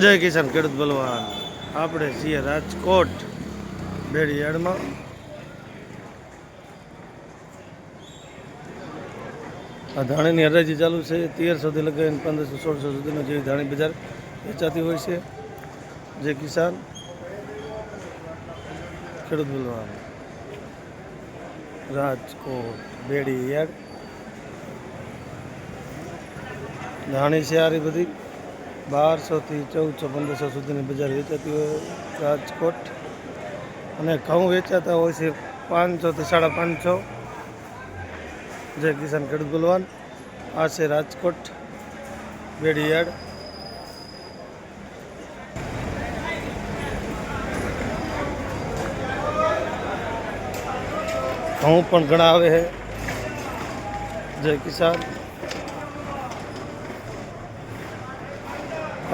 જય કિસાન ખેડૂત બલવાન આપણે છીએ રાજકોટ બેડી યાર્ડમાં. આ ધાણીની હરાજી ચાલુ છે. 1300થી લગાવીને 1500-1600 સુધીનો જેવી ધાણી બજાર વેચાતી હોય છે. જય કિસાન ખેડૂત બલવાન રાજકોટ બેડી યાર્ડ. ધાણી છે આરી બધી 1200થી 1400-1500 સુધીની બજાર વેચાતી હોય રાજકોટ. અને ઘઉં વેચાતા હોય છે 500થી 550. જય કિસાન ખેડૂત બલવાન. આ છે રાજકોટ બેડી યાર્ડ. ઘઉં પણ ઘણા આવે છે. જય કિસાન.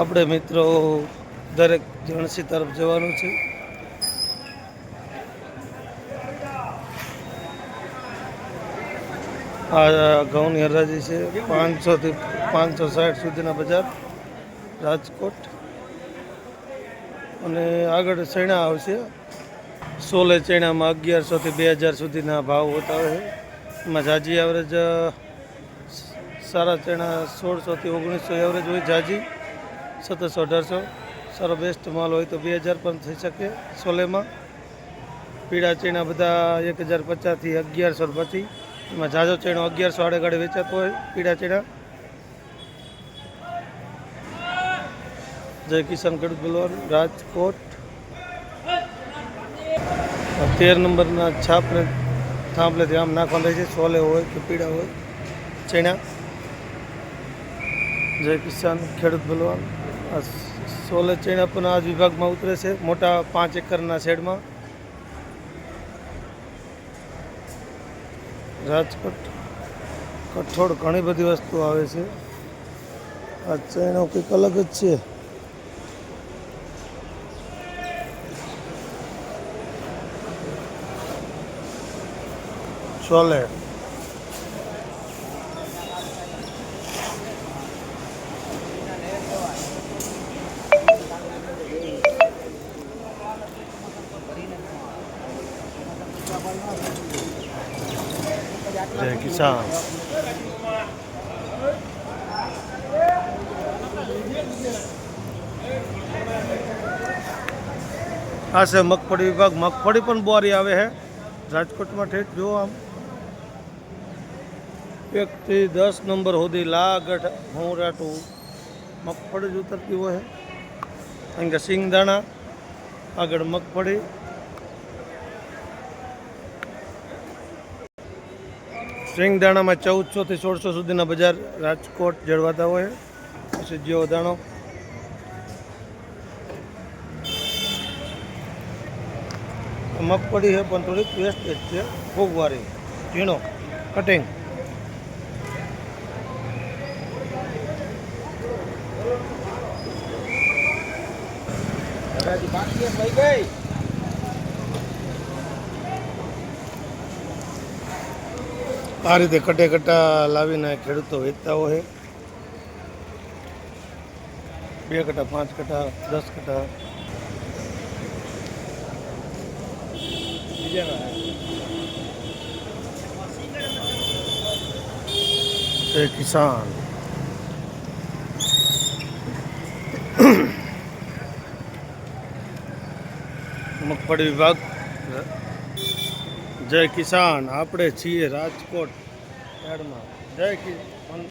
આપણે મિત્રો દરેક જણસી તરફ જવાનું છે. આ ઘઉંની હરાજી છે 500થી 560 સુધીના બજાર રાજકોટ. અને આગળ ચણા આવશે. સોલે ચણામાં 1100થી 2000 સુધીના ભાવ હોતા હોય. એમાં જાજી એવરેજ સારા ચણા 1600થી 1900 એવરેજ હોય. જાજી 1700-1800. સારો બેસ્ટ માલ હોય તો 2000 પણ થઈ શકે સોલેમાં. પીળા ચણા બધા 1050થી 1100 પછી. એમાં ઝાઝો ચણો 1100 આડેગાડે વેચાતો હોય પીળા ચણા. જય કિસાન ખેડૂત બલવાન રાજકોટ. 13 નંબરના છાપને થાંભલેથી આમ નાખવાનું રહે છે. સોલે હોય કે પીળા હોય ચણા. જય કિસાન ખેડૂત બલવાન. આ સોલે ચણા પણ આ વિભાગમાં ઉતરે છે મોટા 5 એકરના શેડમાં. રાજકોટ કઠોળ ઘણી બધી વસ્તુ આવે છે. આ ચણો કંઈક અલગ જ છે. સોલે જય કિસાન. આ છે મગફળી વિભાગ. મગફળી પણ બોરી આવે છે રાજકોટમાં. ઠેઠ જુઓ આમ 1 થી 10 નંબર સુધી લાગઠ ભોંરાટું મગફળી જ ઉતરતી હોય. કારણ કે સિંગદાણા આગળ મગફળી. સિંગદાણામાં 1400થી 1600 સુધીના બજાર રાજકોટ જળવાતા હોય. પછી જેવો દાણો મગફળી છે પણ થોડીક વેસ્ટેજ છે. ફૂગવાળી ઝીણો કટિંગ. આ રીતે કટે કટા લાવીને ખેડૂતો વેચતા હોય. 2 કટા 5 કટા 10 કટા. જય કિસાન. મગફળી વિભાગ. જય કિસાન. આપણે છીએ રાજકોટ યાર્ડમાં. જય કિસાન.